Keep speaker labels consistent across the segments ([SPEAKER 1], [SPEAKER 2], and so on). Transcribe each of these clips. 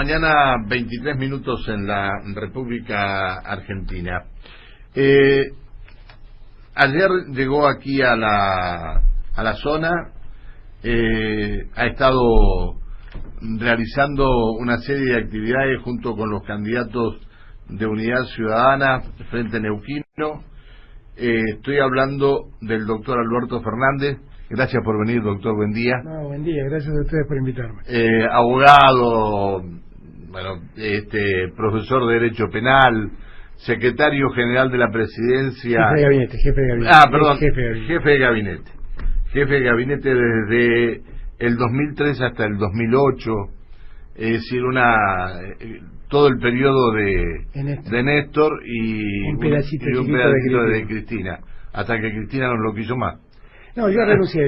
[SPEAKER 1] Mañana 23 minutos en la República Argentina. Ayer llegó aquí a la zona, ha estado realizando una serie de actividades junto con los candidatos de Unidad Ciudadana Frente Neuquino. Estoy hablando del doctor Alberto Fernández. Gracias por venir, doctor, buen día.
[SPEAKER 2] No, buen día, gracias a ustedes por invitarme.
[SPEAKER 1] Abogado, profesor de Derecho Penal, secretario general de la Presidencia.
[SPEAKER 2] Jefe de gabinete.
[SPEAKER 1] Jefe de gabinete desde el 2003 hasta el 2008, es decir, todo el periodo de Néstor y
[SPEAKER 2] un pedacito
[SPEAKER 1] de Cristina, hasta que Cristina no lo quiso más.
[SPEAKER 2] No, yo renuncié.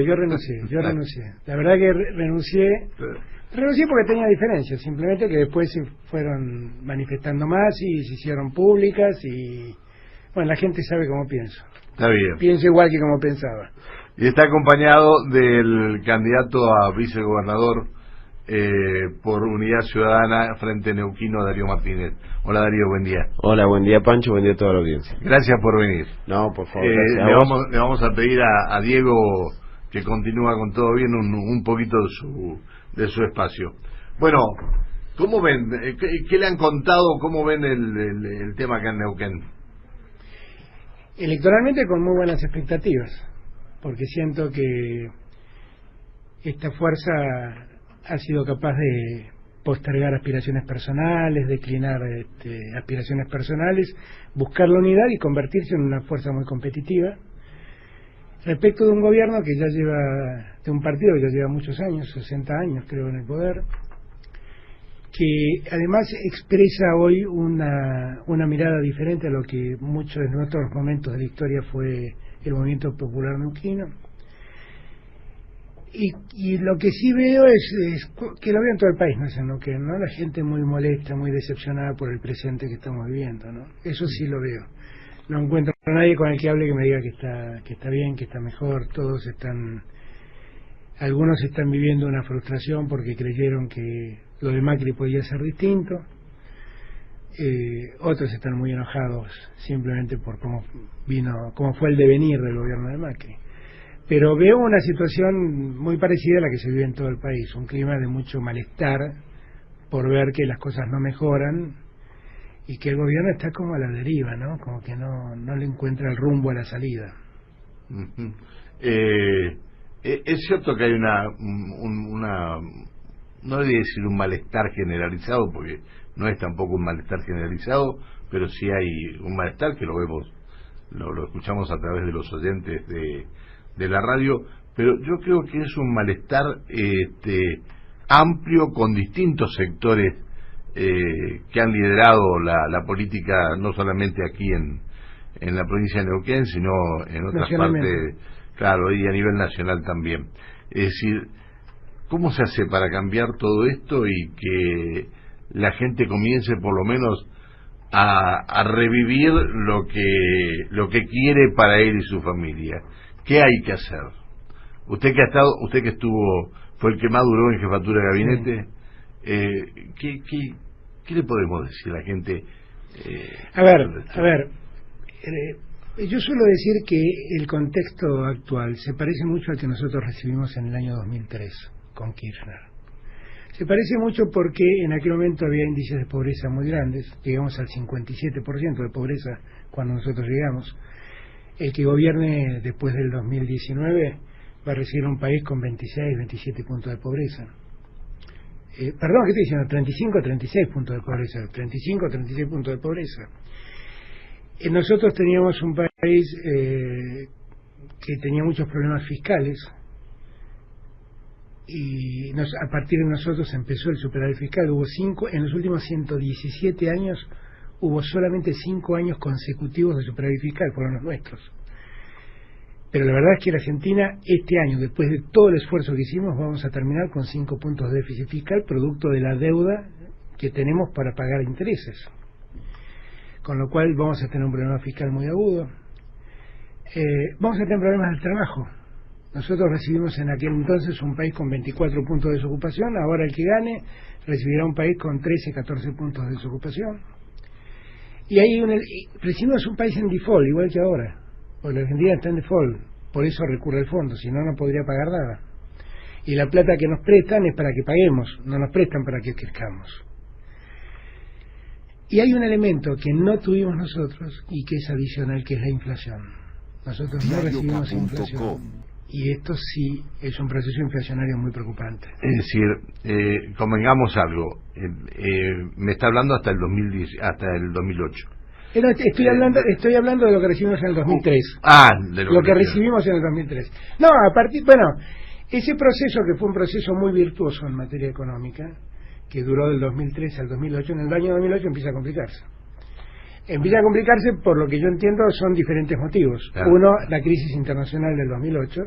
[SPEAKER 2] La verdad que renuncié porque tenía diferencias, simplemente que después se fueron manifestando más y se hicieron públicas y, bueno, la gente sabe cómo pienso.
[SPEAKER 1] Está bien.
[SPEAKER 2] Pienso igual que como pensaba.
[SPEAKER 1] Y está acompañado del candidato a vicegobernador por Unidad Ciudadana Frente Neuquino, Darío Martínez. Hola, Darío, buen día.
[SPEAKER 3] Hola, buen día, Pancho, buen día a toda la audiencia.
[SPEAKER 1] Gracias por venir.
[SPEAKER 3] No, por favor,
[SPEAKER 1] le vamos a pedir a Diego, que continúa con todo bien, un poquito de su espacio. Bueno, ¿cómo ven? ¿Qué le han contado? ¿Cómo ven el tema acá en Neuquén?
[SPEAKER 2] Electoralmente con muy buenas expectativas, porque siento que esta fuerza ha sido capaz de postergar aspiraciones personales, declinar aspiraciones personales, buscar la unidad y convertirse en una fuerza muy competitiva. Respecto de un gobierno que ya lleva, de un partido que ya lleva muchos años, 60 años creo en el poder, que además expresa hoy una mirada diferente a lo que muchos en otros momentos de la historia fue el movimiento popular neuquino. Y lo que sí veo es que lo veo en todo el país, no es en Neuquén, ¿no? La gente muy molesta, muy decepcionada por el presente que estamos viviendo, ¿no? Eso sí lo veo. No encuentro a nadie con el que hable que me diga que está bien, que está mejor. Algunos están viviendo una frustración porque creyeron que lo de Macri podía ser distinto. Otros están muy enojados simplemente por cómo fue el devenir del gobierno de Macri. Pero veo una situación muy parecida a la que se vive en todo el país, un clima de mucho malestar por ver que las cosas no mejoran y que el gobierno está como a la deriva, ¿no? Como que no le encuentra el rumbo a la salida.
[SPEAKER 1] Uh-huh. Es cierto que hay no debería decir un malestar generalizado, porque no es tampoco un malestar generalizado, pero sí hay un malestar que lo vemos, lo escuchamos a través de los oyentes de la radio, pero yo creo que es un malestar amplio con distintos sectores que han liderado la política, no solamente aquí en la provincia de Neuquén, sino en otras partes, claro, y a nivel nacional también. Es decir, ¿cómo se hace para cambiar todo esto y que la gente comience por lo menos a revivir lo que quiere para él y su familia? ¿Qué hay que hacer? Usted que estuvo, fue el que más duró en jefatura de gabinete, ¿qué le podemos decir a la gente?
[SPEAKER 2] A ver, yo suelo decir que el contexto actual se parece mucho al que nosotros recibimos en el año 2003 con Kirchner. Se parece mucho porque en aquel momento había índices de pobreza muy grandes, llegamos al 57% de pobreza cuando nosotros llegamos. El que gobierne después del 2019 va a recibir un país con 26, 27 puntos de pobreza. Perdón, ¿qué estoy diciendo? 35, 36 puntos de pobreza. 35, 36 puntos de pobreza. Nosotros teníamos un país que tenía muchos problemas fiscales y a partir de nosotros empezó el superávit fiscal. En los últimos 117 años hubo solamente 5 años consecutivos de superávit fiscal, fueron los nuestros. Pero la verdad es que la Argentina, este año, después de todo el esfuerzo que hicimos, vamos a terminar con 5 puntos de déficit fiscal, producto de la deuda que tenemos para pagar intereses. Con lo cual vamos a tener un problema fiscal muy agudo. Vamos a tener problemas del trabajo. Nosotros recibimos en aquel entonces un país con 24 puntos de desocupación, ahora el que gane recibirá un país con 13, 14 puntos de desocupación. Y ahí recibimos un país en default, igual que ahora, porque la Argentina está en default, por eso recurre al fondo, si no, no podría pagar nada. Y la plata que nos prestan es para que paguemos, no nos prestan para que crezcamos. Y hay un elemento que no tuvimos nosotros y que es adicional, que es la inflación. Nosotros no recibimos inflación. Y esto sí es un proceso inflacionario muy preocupante.
[SPEAKER 1] Es decir, convengamos algo, me está hablando hasta el 2008.
[SPEAKER 2] Estoy hablando de lo que recibimos en el 2003.
[SPEAKER 1] De
[SPEAKER 2] lo que recibimos en el 2003. No, ese proceso, que fue un proceso muy virtuoso en materia económica, que duró del 2003 al 2008, en el año 2008 empieza a complicarse. Empieza a complicarse por lo que yo entiendo son diferentes motivos. Claro. Uno, la crisis internacional del 2008,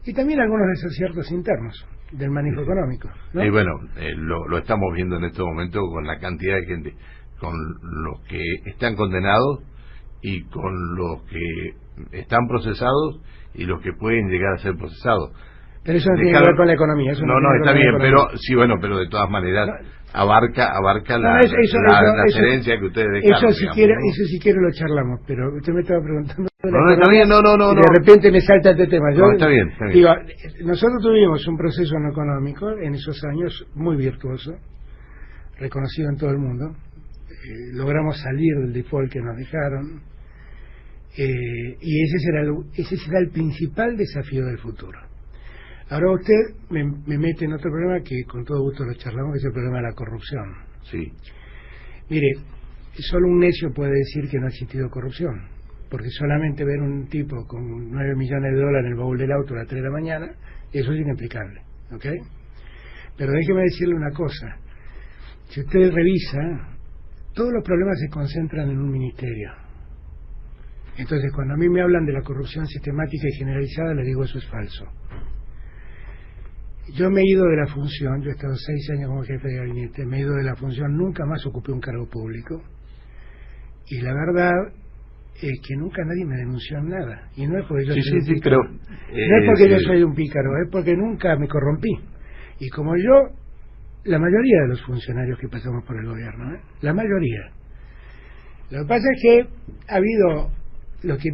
[SPEAKER 2] y también algunos desaciertos internos del manejo económico, ¿no?
[SPEAKER 1] Y bueno, lo estamos viendo en este momento con la cantidad de gente, con los que están condenados y con los que están procesados y los que pueden llegar a ser procesados.
[SPEAKER 2] Pero eso no tiene que ver con la economía. Eso
[SPEAKER 1] no, está bien, pero de todas maneras abarca la herencia que ustedes dejaron.
[SPEAKER 2] Eso si quiere lo charlamos, pero usted me estaba preguntando.
[SPEAKER 1] Está bien, no.
[SPEAKER 2] De repente me salta este tema.
[SPEAKER 1] Está bien.
[SPEAKER 2] Digo, nosotros tuvimos un proceso no económico en esos años muy virtuoso, reconocido en todo el mundo. Logramos salir del default que nos dejaron, y ese será el principal desafío del futuro. Ahora usted me mete en otro problema que con todo gusto lo charlamos, que es el problema de la corrupción.
[SPEAKER 1] Sí.
[SPEAKER 2] Mire, solo un necio puede decir que no ha existido corrupción, porque solamente ver un tipo con 9 millones de dólares en el baúl del auto a las 3 de la mañana, eso es inexplicable, ¿ok? Pero déjeme decirle una cosa, si usted revisa, todos los problemas se concentran en un ministerio. Entonces, cuando a mí me hablan de la corrupción sistemática y generalizada, le digo eso es falso. Yo me he ido de la función, yo he estado 6 años como jefe de gabinete, me he ido de la función, nunca más ocupé un cargo público, y la verdad es que nunca nadie me denunció en nada, y no es porque yo soy un pícaro, no es porque yo soy un pícaro, es porque nunca me corrompí, y como yo, la mayoría de los funcionarios que pasamos por el gobierno, la mayoría. Lo que pasa es que ha habido, lo que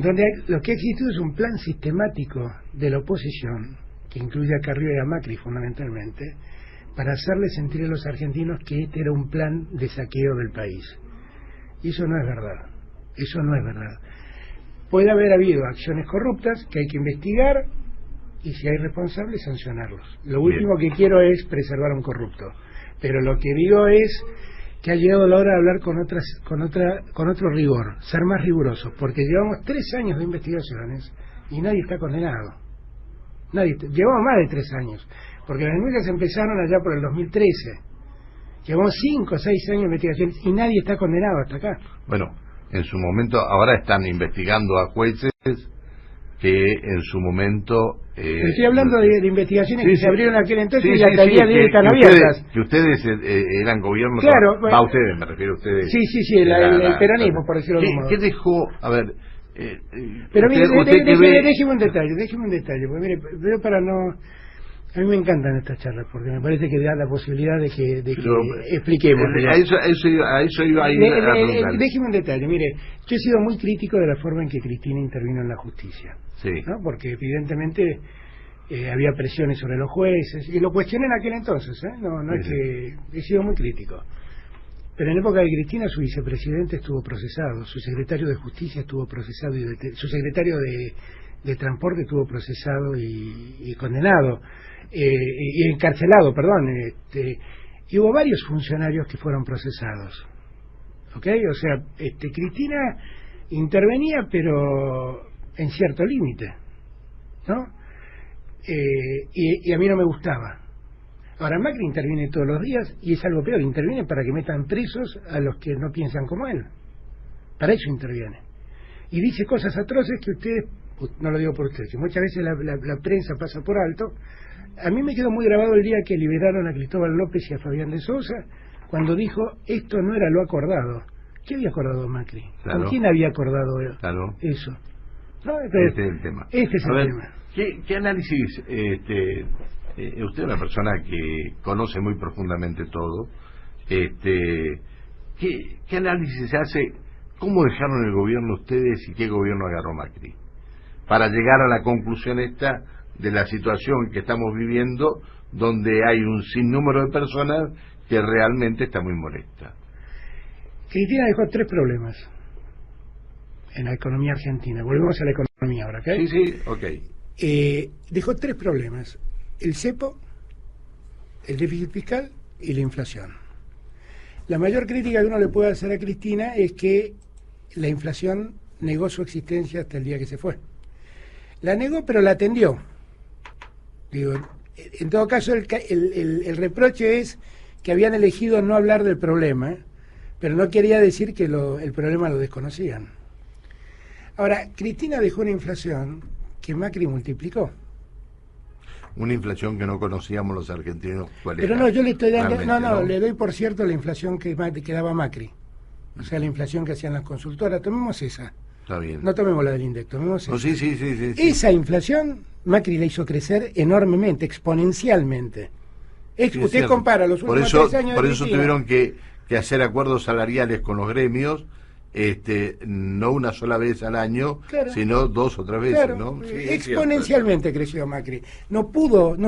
[SPEAKER 2] ha existido es un plan sistemático de la oposición, que incluye a Carrió y a Macri fundamentalmente, para hacerle sentir a los argentinos que este era un plan de saqueo del país. Y eso no es verdad. Puede haber habido acciones corruptas que hay que investigar y si hay responsables sancionarlos. Lo último que quiero es preservar a un corrupto, pero lo que digo es que ha llegado la hora de hablar con otro rigor, ser más rigurosos, porque llevamos 3 años de investigaciones y nadie está condenado. Llevamos más de 3 años, porque las denuncias empezaron allá por el 2013. Llevamos 5 o 6 años de investigaciones y nadie está condenado hasta acá.
[SPEAKER 1] Bueno, en su momento, ahora están investigando a jueces que en su momento...
[SPEAKER 2] estoy hablando de investigaciones que se abrieron aquel entonces y hasta el día de hoy están abiertas.
[SPEAKER 1] Que ustedes eran gobierno...
[SPEAKER 2] Claro. Bueno,
[SPEAKER 1] ustedes, me refiero a ustedes.
[SPEAKER 2] Sí, el peronismo, por decirlo de algún modo.
[SPEAKER 1] ¿Qué dejó? A ver...
[SPEAKER 2] pero mire, déjeme un detalle, porque mire, pero para no... A mí me encantan estas charlas, porque me parece que da la posibilidad de que expliquemos.
[SPEAKER 1] A eso iba a ir a preguntar.
[SPEAKER 2] Déjeme un detalle, mire, yo he sido muy crítico de la forma en que Cristina intervino en la justicia, ¿no? Porque evidentemente había presiones sobre los jueces, y lo cuestioné en aquel entonces, no es que he sido muy crítico. Pero en época de Cristina su vicepresidente estuvo procesado, su secretario de Justicia estuvo procesado, y su secretario de Transporte estuvo procesado y condenado, y encarcelado, perdón, y hubo varios funcionarios que fueron procesados, ¿ok? O sea, Cristina intervenía, pero en cierto límite, ¿no? Y a mí no me gustaba. Ahora Macri interviene todos los días y es algo peor, interviene para que metan presos a los que no piensan como él. Para eso interviene. Y dice cosas atroces que ustedes, no lo digo por ustedes, que muchas veces la prensa pasa por alto. A mí me quedó muy grabado el día que liberaron a Cristóbal López y a Fabián de Sousa, cuando dijo, esto no era lo acordado. ¿Qué había acordado Macri?
[SPEAKER 1] Claro.
[SPEAKER 2] ¿Con quién había acordado eso?
[SPEAKER 1] Claro.
[SPEAKER 2] ¿No?
[SPEAKER 1] Este es el tema.
[SPEAKER 2] Este es el tema.
[SPEAKER 1] ¿Qué análisis, usted es una persona que conoce muy profundamente todo, ¿qué análisis se hace? ¿Cómo dejaron el gobierno ustedes y qué gobierno agarró Macri? Para llegar a la conclusión esta de la situación que estamos viviendo, donde hay un sinnúmero de personas que realmente está muy molesta.
[SPEAKER 2] Cristina dejó 3 problemas en la economía argentina. Volvemos a la economía ahora, ¿ok?
[SPEAKER 1] Sí, ok.
[SPEAKER 2] Dejó 3 problemas: el cepo, el déficit fiscal y la inflación. La mayor crítica que uno le puede hacer a Cristina es que la inflación negó su existencia hasta el día que se fue. La negó, pero la atendió. Digo, en todo caso, el reproche es que habían elegido no hablar del problema, pero no quería decir que el problema lo desconocían. Ahora, Cristina dejó una inflación que Macri multiplicó. Una
[SPEAKER 1] inflación que no conocíamos los argentinos.
[SPEAKER 2] Pero no, yo le estoy dando, le doy por cierto la inflación que daba Macri. O sea, la inflación que hacían las consultoras. Tomemos esa.
[SPEAKER 1] Está bien.
[SPEAKER 2] No tomemos la del INDEC, tomemos esa.
[SPEAKER 1] No, sí.
[SPEAKER 2] Esa inflación Macri la hizo crecer enormemente, exponencialmente. Usted compara los últimos 3 años de
[SPEAKER 1] Por eso
[SPEAKER 2] Cristina.
[SPEAKER 1] tuvieron que hacer acuerdos salariales con los gremios, no una sola vez al año, claro, sino 2 o 3 veces,
[SPEAKER 2] claro,
[SPEAKER 1] ¿no? Sí,
[SPEAKER 2] exponencialmente creció Macri. No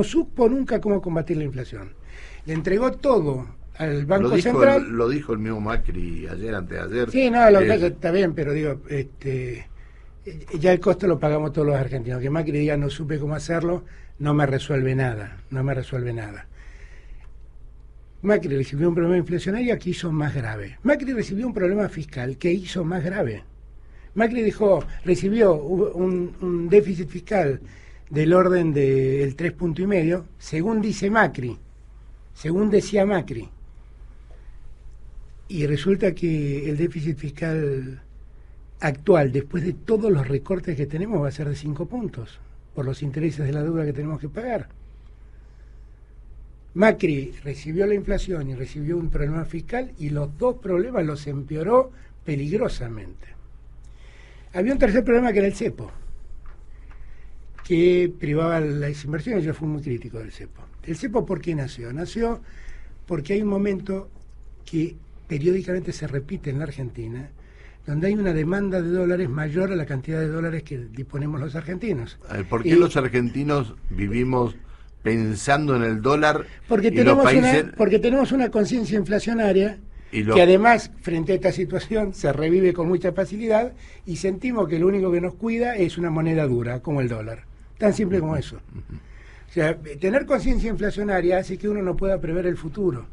[SPEAKER 2] supo nunca cómo combatir la inflación. Le entregó todo al Banco Central.
[SPEAKER 1] Lo dijo el mismo Macri ayer, antes de ayer.
[SPEAKER 2] Sí, no, lo que está bien, pero digo, ya el costo lo pagamos todos los argentinos. Que Macri diga no supe cómo hacerlo, no me resuelve nada. Macri recibió un problema inflacionario que hizo más grave. Macri recibió un problema fiscal que hizo más grave. Macri recibió un déficit fiscal del orden del 3,5 puntos, según dice Macri, según decía Macri. Y resulta que el déficit fiscal actual, después de todos los recortes que tenemos, va a ser de 5 puntos, por los intereses de la deuda que tenemos que pagar. Macri recibió la inflación y recibió un problema fiscal y los 2 problemas los empeoró peligrosamente. Había un tercer problema que era el cepo, que privaba las inversiones. Yo fui muy crítico del cepo. ¿El cepo por qué nació? Nació porque hay un momento que periódicamente se repite en la Argentina, donde hay una demanda de dólares mayor a la cantidad de dólares que disponemos los argentinos.
[SPEAKER 1] ¿Por qué los argentinos vivimos pensando en el dólar?
[SPEAKER 2] Porque tenemos una conciencia inflacionaria que además, frente a esta situación, se revive con mucha facilidad y sentimos que lo único que nos cuida es una moneda dura, como el dólar. Tan simple como eso. O sea, tener conciencia inflacionaria hace que uno no pueda prever el futuro.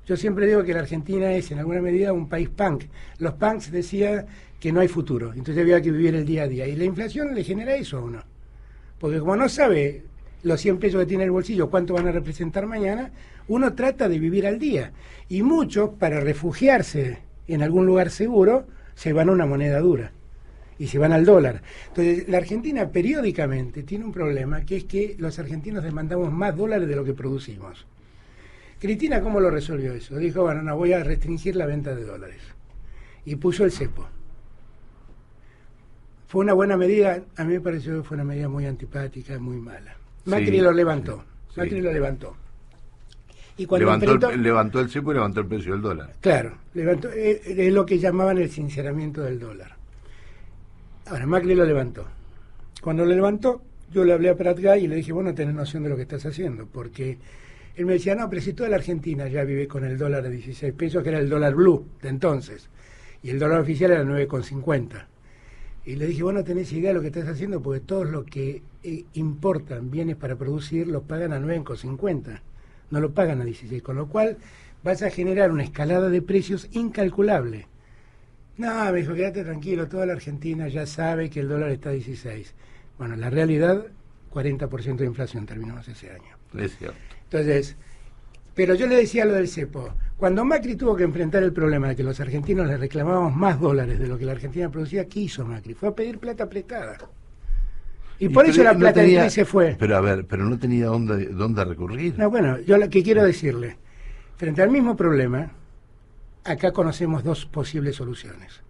[SPEAKER 2] Yo siempre digo que la Argentina es, en alguna medida, un país punk. Los punks decían que no hay futuro, entonces había que vivir el día a día. Y la inflación le genera eso a uno. Porque como no sabe los 100 pesos que tiene en el bolsillo, cuánto van a representar mañana, uno trata de vivir al día. Y muchos, para refugiarse en algún lugar seguro, se van a una moneda dura y se van al dólar. Entonces, la Argentina periódicamente tiene un problema, que es que los argentinos demandamos más dólares de lo que producimos. Cristina, ¿cómo lo resolvió eso? Dijo, bueno, no, voy a restringir la venta de dólares. Y puso el cepo. Fue una buena medida, a mí me pareció que fue una medida muy antipática, muy mala. Macri lo levantó. Sí. Macri lo levantó. Y cuando
[SPEAKER 1] levantó el cepo y levantó el precio del dólar.
[SPEAKER 2] Claro, levantó, es lo que llamaban el sinceramiento del dólar. Ahora, Macri lo levantó. Cuando lo levantó, yo le hablé a Pratgay y le dije, vos no tenés noción de lo que estás haciendo, porque él me decía, no, pero si toda la Argentina ya vive con el dólar de 16 pesos, que era el dólar blue de entonces, y el dólar oficial era 9,50. Y le dije, vos no tenés idea de lo que estás haciendo, porque todos los que importan bienes para producir los pagan a 9,50, no lo pagan a 16, con lo cual vas a generar una escalada de precios incalculable. No, me dijo, quédate tranquilo, toda la Argentina ya sabe que el dólar está a 16. Bueno, la realidad, 40% de inflación terminamos ese año.
[SPEAKER 1] Es cierto.
[SPEAKER 2] Entonces, pero yo le decía lo del cepo. Cuando Macri tuvo que enfrentar el problema de que los argentinos le reclamábamos más dólares de lo que la Argentina producía, ¿qué hizo Macri? Fue a pedir plata prestada. Y por eso la plata del país se fue.
[SPEAKER 1] Pero a ver, pero no tenía dónde recurrir.
[SPEAKER 2] No, bueno, yo lo que quiero decirle, frente al mismo problema, acá conocemos 2 posibles soluciones.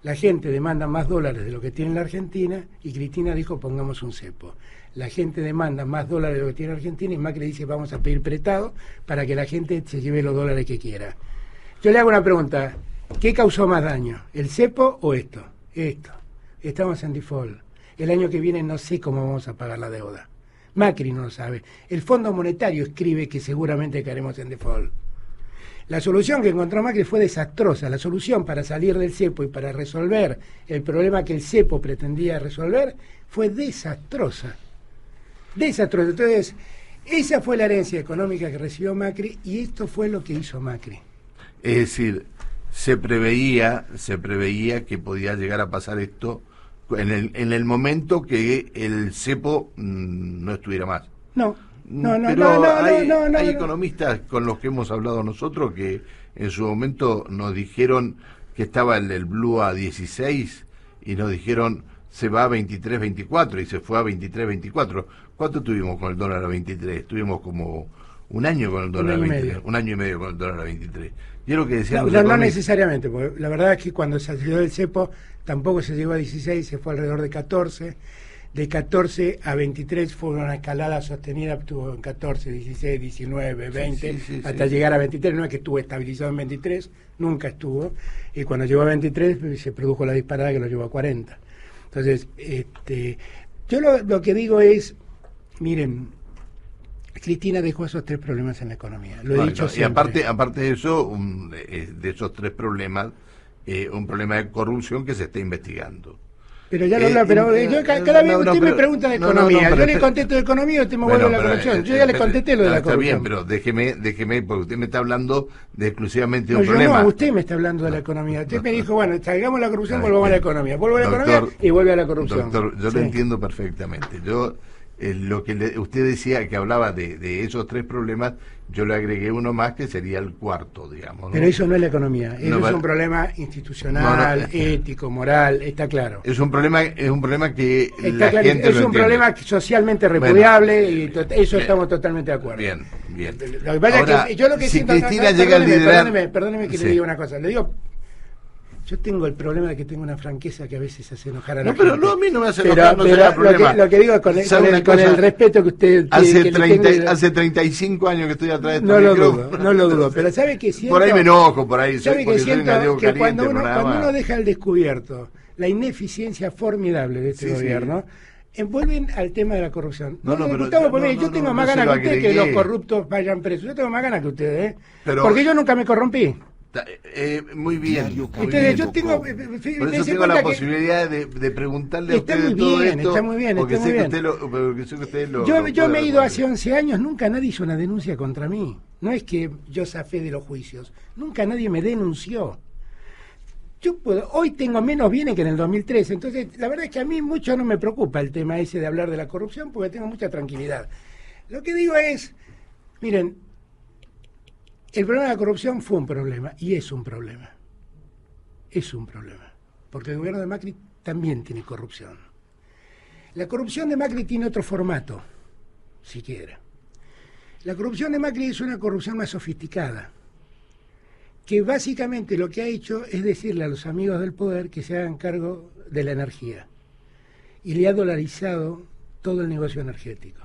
[SPEAKER 2] La gente demanda más dólares de lo que tiene la Argentina y Cristina dijo pongamos un cepo. La gente demanda más dólares de lo que tiene Argentina y Macri dice vamos a pedir prestado para que la gente se lleve los dólares que quiera. Yo le hago una pregunta, ¿qué causó más daño? ¿El cepo o esto? Esto. Estamos en default. El año que viene no sé cómo vamos a pagar la deuda. Macri no lo sabe. El Fondo Monetario escribe que seguramente caeremos en default. La solución que encontró Macri fue desastrosa. La solución para salir del cepo y para resolver el problema que el cepo pretendía resolver fue desastrosa. Desastrosa. Entonces, esa fue la herencia económica que recibió Macri y esto fue lo que hizo Macri.
[SPEAKER 1] Es decir, se preveía que podía llegar a pasar esto en el momento que el cepo no estuviera más.
[SPEAKER 2] No.
[SPEAKER 1] Hay economistas con los que hemos hablado nosotros que en su momento nos dijeron que estaba el Blue a 16 y nos dijeron se va a 23, 24 y se fue a 23, 24. ¿Cuánto tuvimos con el dólar a 23? Tuvimos como un año con el dólar a 23, un año y medio con el dólar a 23. Y es lo que decían
[SPEAKER 2] no necesariamente, porque la verdad es que cuando se salió del cepo tampoco se llegó a 16, se fue alrededor de 14. De 14 a 23 fue una escalada sostenida, estuvo en 14, 16, 19, 20, hasta llegar a 23. No es que estuvo estabilizado en 23, nunca estuvo. Y cuando llegó a 23 se produjo la disparada que lo llevó a 40. Entonces, yo lo que digo es, miren, Cristina dejó esos 3 problemas en la economía. Lo he dicho siempre.
[SPEAKER 1] Y aparte de eso, de esos 3 problemas, un problema de corrupción que se está investigando.
[SPEAKER 2] Pero ya lo habla, pero cada vez usted me pregunta de economía, yo le contesto de economía y usted me vuelve a la corrupción. Yo ya le contesté lo de la corrupción.
[SPEAKER 1] Está bien, pero déjeme, porque usted me está hablando de exclusivamente de un problema.
[SPEAKER 2] No, usted me está hablando de la economía. Usted me dijo, bueno, salgamos la corrupción, volvamos a la economía. Vuelvo a la economía y vuelve a la corrupción.
[SPEAKER 1] Doctor, yo lo entiendo perfectamente. Lo que usted decía, que hablaba de esos 3 problemas, yo le agregué uno más que sería el cuarto, digamos, ¿no?
[SPEAKER 2] Pero eso no es la economía, eso es un problema institucional, ético, moral, está claro.
[SPEAKER 1] Es un problema que
[SPEAKER 2] está la gente es un problema socialmente repudiable y eso estamos totalmente de acuerdo.
[SPEAKER 1] Bien.
[SPEAKER 2] Lo que pasa es que yo lo que
[SPEAKER 1] si
[SPEAKER 2] siento,
[SPEAKER 1] Cristina llega a liderar...
[SPEAKER 2] Perdóneme que le diga una cosa, le digo. Yo tengo el problema de que tengo una franqueza que a veces hace enojar a la gente.
[SPEAKER 1] Pero no, a mí no me hace enojar, no será problema.
[SPEAKER 2] Lo que digo es con el respeto que usted tiene.
[SPEAKER 1] Hace 35 años que estoy atrás de
[SPEAKER 2] esto. No lo dudo, pero ¿sabe que siento?
[SPEAKER 1] Por ahí me enojo, por ahí.
[SPEAKER 2] ¿Sabe que siento que cuando uno deja al descubierto la ineficiencia formidable de este gobierno, envuelven al tema de la corrupción. Yo tengo más ganas que usted que los corruptos vayan presos. Yo tengo más ganas que ustedes, porque yo nunca me corrompí.
[SPEAKER 1] Muy bien.
[SPEAKER 2] Entonces yo tengo...
[SPEAKER 1] Por eso tengo la posibilidad de preguntarle a usted todo esto.
[SPEAKER 2] Está muy bien,
[SPEAKER 1] porque
[SPEAKER 2] está muy bien. Yo me he ido hace 11 años, nunca nadie hizo una denuncia contra mí. No es que yo zafé de los juicios. Nunca nadie me denunció. Hoy tengo menos bienes que en el 2013. Entonces, la verdad es que a mí mucho no me preocupa el tema ese de hablar de la corrupción porque tengo mucha tranquilidad. Lo que digo es, miren, el problema de la corrupción fue un problema, y es un problema. Es un problema. Porque el gobierno de Macri también tiene corrupción. La corrupción de Macri tiene otro formato, siquiera. La corrupción de Macri es una corrupción más sofisticada, que básicamente lo que ha hecho es decirle a los amigos del poder que se hagan cargo de la energía. Y le ha dolarizado todo el negocio energético.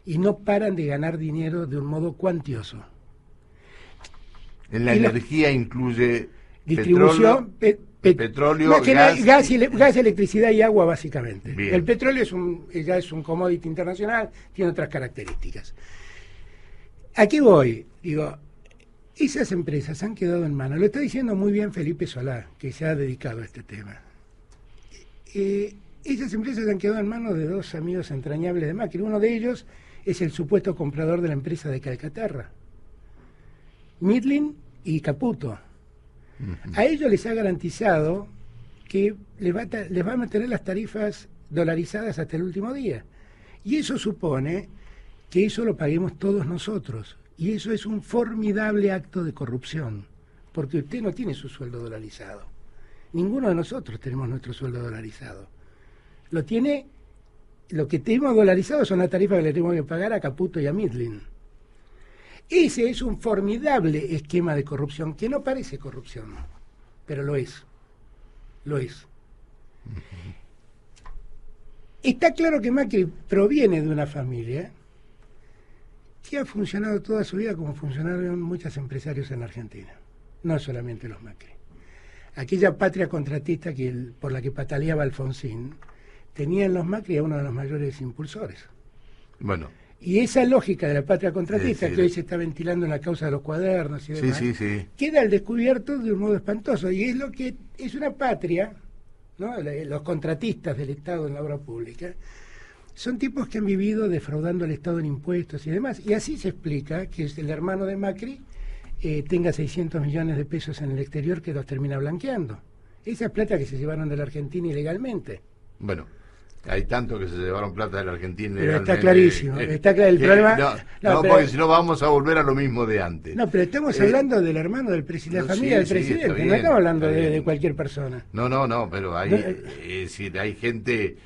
[SPEAKER 2] Y no paran de ganar dinero de un modo cuantioso.
[SPEAKER 1] En la energía incluye
[SPEAKER 2] distribución,
[SPEAKER 1] petróleo,
[SPEAKER 2] gas, electricidad y agua, básicamente.
[SPEAKER 1] Bien.
[SPEAKER 2] El petróleo ya es un commodity internacional, tiene otras características. Aquí voy, digo, esas empresas han quedado en manos, lo está diciendo muy bien Felipe Solá, que se ha dedicado a este tema. Esas empresas han quedado en manos de 2 amigos entrañables de Macri. Uno de ellos es el supuesto comprador de la empresa de Calcaterra, Midland y Caputo. A ellos les ha garantizado que les va a mantener las tarifas dolarizadas hasta el último día. Y eso supone que eso lo paguemos todos nosotros. Y eso es un formidable acto de corrupción, porque usted no tiene su sueldo dolarizado. Ninguno de nosotros tenemos nuestro sueldo dolarizado. Lo que tenemos dolarizado son las tarifas que le tenemos que pagar a Caputo y a Midland. Ese es un formidable esquema de corrupción, que no parece corrupción, pero lo es. lo es. Está claro que Macri proviene de una familia que ha funcionado toda su vida como funcionaron muchos empresarios en Argentina, no solamente los Macri. Aquella patria contratista por la que pataleaba Alfonsín, tenía en los Macri a uno de los mayores impulsores.
[SPEAKER 1] Bueno.
[SPEAKER 2] Y esa lógica de la patria contratista, que hoy se está ventilando en la causa de los cuadernos y demás, queda al descubierto de un modo espantoso. Y es lo que es una patria, ¿no? Los contratistas del Estado en la obra pública son tipos que han vivido defraudando al Estado en impuestos y demás. Y así se explica que el hermano de Macri tenga 600 millones de pesos en el exterior que los termina blanqueando. Esa es plata que se llevaron de la Argentina ilegalmente.
[SPEAKER 1] Bueno, hay tanto que se llevaron plata de la Argentina
[SPEAKER 2] ilegalmente. Pero está clarísimo. Está el problema...
[SPEAKER 1] No, porque si no vamos a volver a lo mismo de antes.
[SPEAKER 2] No, pero estamos hablando del hermano del presidente, la familia del presidente. Bien, no estamos hablando de cualquier persona.
[SPEAKER 1] No, pero hay, hay gente...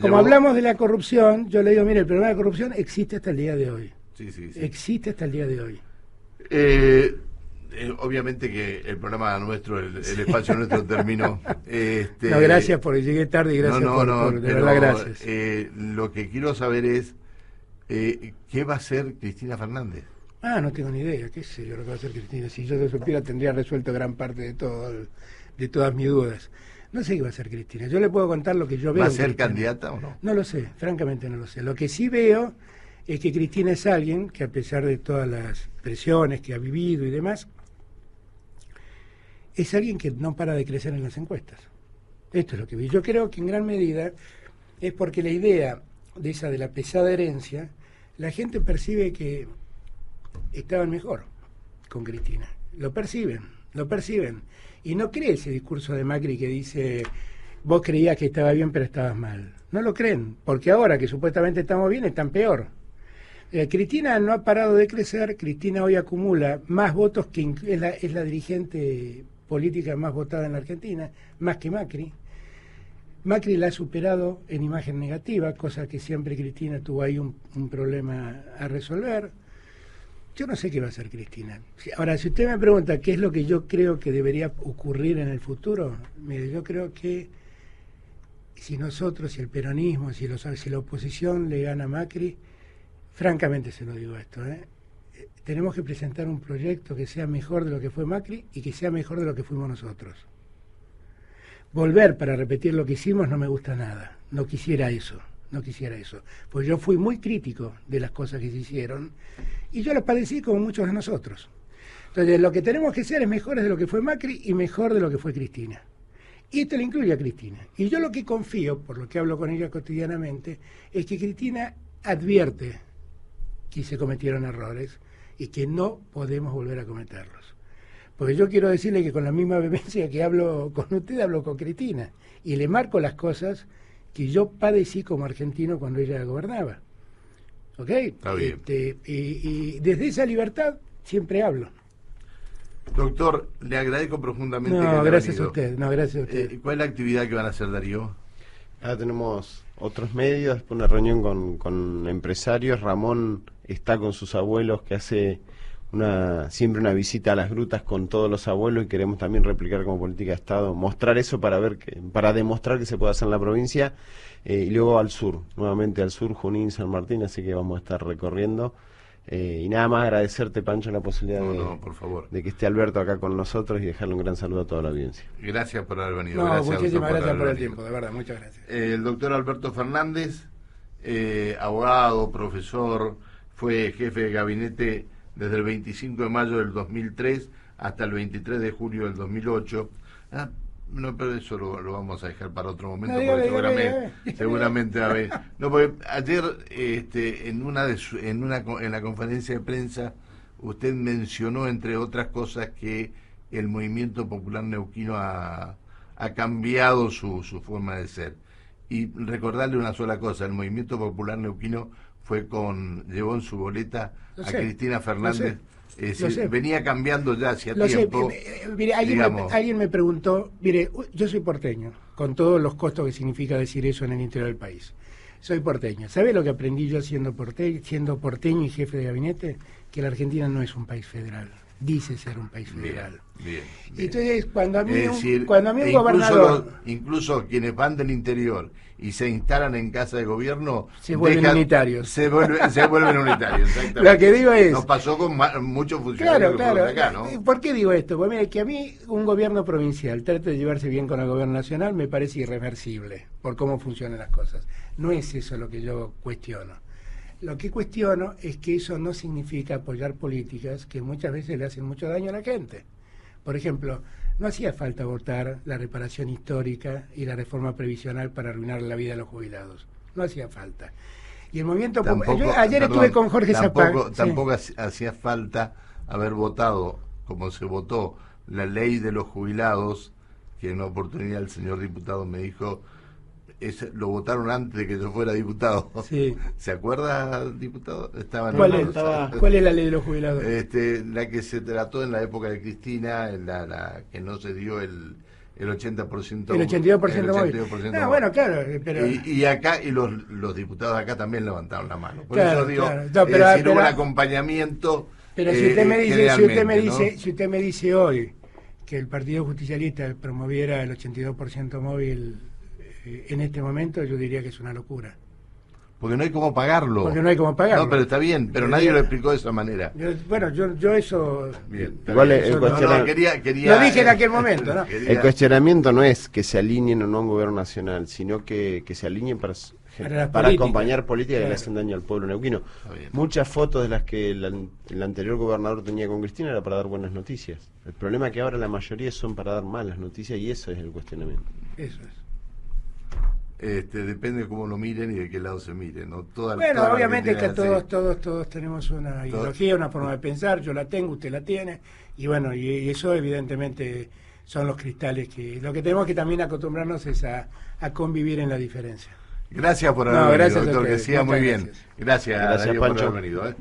[SPEAKER 2] como hablamos de la corrupción, yo le digo, mire, el problema de la corrupción existe hasta el día de hoy. Existe hasta el día de hoy.
[SPEAKER 1] Obviamente que el programa nuestro, el espacio nuestro terminó.
[SPEAKER 2] No, gracias porque llegué tarde y gracias por de verdad, gracias.
[SPEAKER 1] Lo que quiero saber es ¿qué va a hacer Cristina Fernández?
[SPEAKER 2] No tengo ni idea, qué sé yo lo que va a hacer Cristina. Si yo lo supiera tendría resuelto gran parte de todas mis dudas. No sé qué va a hacer Cristina. Yo le puedo contar lo que yo veo.
[SPEAKER 1] ¿Va a ser candidata o no?
[SPEAKER 2] No lo sé, francamente no lo sé. Lo que sí veo es que Cristina es alguien que, a pesar de todas las presiones que ha vivido y demás, es alguien que no para de crecer en las encuestas. Esto es lo que vi. Yo creo que en gran medida es porque la idea de la pesada herencia, la gente percibe que estaban mejor con Cristina. Lo perciben. Y no cree ese discurso de Macri que dice, vos creías que estaba bien pero estabas mal. No lo creen, porque ahora que supuestamente estamos bien, están peor. Cristina no ha parado de crecer. Cristina hoy acumula más votos que es la dirigente política más votada en la Argentina, más que Macri. Macri la ha superado en imagen negativa, cosa que siempre Cristina tuvo ahí un problema a resolver. Yo no sé qué va a hacer Cristina. Ahora, si usted me pregunta qué es lo que yo creo que debería ocurrir en el futuro, mire, yo creo que si nosotros, si el peronismo, si la oposición le gana a Macri, francamente se lo digo esto, tenemos que presentar un proyecto que sea mejor de lo que fue Macri y que sea mejor de lo que fuimos nosotros. Volver para repetir lo que hicimos no me gusta nada. No quisiera eso. Pues yo fui muy crítico de las cosas que se hicieron y yo las padecí como muchos de nosotros. Entonces lo que tenemos que ser es mejores de lo que fue Macri y mejor de lo que fue Cristina. Y esto le incluye a Cristina. Y yo lo que confío, por lo que hablo con ella cotidianamente, es que Cristina advierte que se cometieron errores y que no podemos volver a cometerlos. Porque yo quiero decirle que con la misma vehemencia que hablo con usted, hablo con Cristina. Y le marco las cosas que yo padecí como argentino cuando ella gobernaba. ¿Ok?
[SPEAKER 1] Está bien.
[SPEAKER 2] Y desde esa libertad siempre hablo.
[SPEAKER 1] Doctor, le agradezco profundamente.
[SPEAKER 2] Gracias a usted. Gracias a usted.
[SPEAKER 1] ¿Cuál es la actividad que van a hacer, Darío?
[SPEAKER 3] Ahora tenemos otros medios, después una reunión con empresarios. Ramón está con sus abuelos, que hace siempre una visita a las grutas con todos los abuelos, y queremos también replicar como política de Estado, mostrar eso para demostrar que se puede hacer en la provincia, y luego al sur, nuevamente al sur, Junín, San Martín, así que vamos a estar recorriendo. Y nada más agradecerte, Pancho, la posibilidad
[SPEAKER 1] por favor,
[SPEAKER 3] de que esté Alberto acá con nosotros y dejarle un gran saludo a toda la audiencia.
[SPEAKER 1] Gracias por haber venido.
[SPEAKER 2] Muchísimas gracias por el tiempo, de verdad, muchas gracias.
[SPEAKER 1] El doctor Alberto Fernández, abogado, profesor, fue jefe de gabinete desde el 25 de mayo del 2003 hasta el 23 de julio del 2008. No, pero eso lo vamos a dejar para otro momento, porque seguramente a ver. No, porque ayer en la conferencia de prensa usted mencionó, entre otras cosas, que el movimiento popular neuquino ha cambiado su forma de ser. Y recordarle una sola cosa: el movimiento popular neuquino llevó en su boleta a Cristina Fernández. Venía cambiando ya hacía tiempo.
[SPEAKER 2] Mire, alguien me preguntó, mire, yo soy porteño, con todos los costos que significa decir eso en el interior del país. Soy porteño. ¿Sabe lo que aprendí yo siendo porteño y jefe de gabinete? Que la Argentina no es un país federal. dice ser un país federal.
[SPEAKER 1] Bien.
[SPEAKER 2] Entonces, cuando a mí,
[SPEAKER 1] decir,
[SPEAKER 2] un gobernador...
[SPEAKER 1] incluso quienes van del interior y se instalan en casa de gobierno...
[SPEAKER 2] Se vuelven unitarios.
[SPEAKER 1] Se vuelven unitarios, exactamente.
[SPEAKER 2] Lo que digo es...
[SPEAKER 1] Nos pasó con muchos funcionarios
[SPEAKER 2] Claro.
[SPEAKER 1] de acá, ¿no?
[SPEAKER 2] ¿Por qué digo esto? Pues mira, que a mí un gobierno provincial trate de llevarse bien con el gobierno nacional me parece irreversible por cómo funcionan las cosas. No es eso lo que yo cuestiono. Lo que cuestiono es que eso no significa apoyar políticas que muchas veces le hacen mucho daño a la gente. Por ejemplo, no hacía falta votar la reparación histórica y la reforma previsional para arruinar la vida de los jubilados. No hacía falta. Y el movimiento... ayer estuve con Jorge Zapag.
[SPEAKER 1] Tampoco hacía falta haber votado, como se votó, la ley de los jubilados, que en una oportunidad el señor diputado me dijo... lo votaron antes de que yo fuera diputado.
[SPEAKER 2] Sí.
[SPEAKER 1] ¿Se acuerda, diputado?
[SPEAKER 2] ¿Cuál es la ley de los jubilados?
[SPEAKER 1] La que se trató en la época de Cristina, la que no se dio el 80%.
[SPEAKER 2] El 82% móvil. No, bueno, claro. Pero...
[SPEAKER 1] Y acá, y los diputados acá también levantaron la mano. Por
[SPEAKER 2] claro,
[SPEAKER 1] eso digo,
[SPEAKER 2] claro. No, pero,
[SPEAKER 1] hubo un acompañamiento.
[SPEAKER 2] Pero si usted me dice, si usted me dice hoy que el Partido Justicialista promoviera el 82% móvil en este momento, yo diría que es una locura.
[SPEAKER 1] Porque no hay cómo pagarlo.
[SPEAKER 2] No,
[SPEAKER 1] pero está bien, pero nadie lo explicó de esa manera.
[SPEAKER 2] Yo eso...
[SPEAKER 1] Bien.
[SPEAKER 3] Igual
[SPEAKER 2] lo dije en aquel momento, ¿no?
[SPEAKER 3] El cuestionamiento no es que se alineen o no a un gobierno nacional, sino que se alineen para acompañar políticas que le hacen daño al pueblo neuquino. Muchas fotos de las que el anterior gobernador tenía con Cristina era para dar buenas noticias. El problema es que ahora la mayoría son para dar malas noticias y eso es el cuestionamiento.
[SPEAKER 2] Eso es.
[SPEAKER 1] Depende de cómo lo miren y de qué lado se miren, ¿no?
[SPEAKER 2] Obviamente que todos tenemos una ideología, una forma de pensar, yo la tengo, usted la tiene, y bueno, y eso evidentemente son los cristales que... Lo que tenemos que también acostumbrarnos es a convivir en la diferencia.
[SPEAKER 1] Gracias por haber venido, doctor, que siga muy
[SPEAKER 2] bien.
[SPEAKER 1] Gracias
[SPEAKER 3] Pancho.
[SPEAKER 1] por haber venido.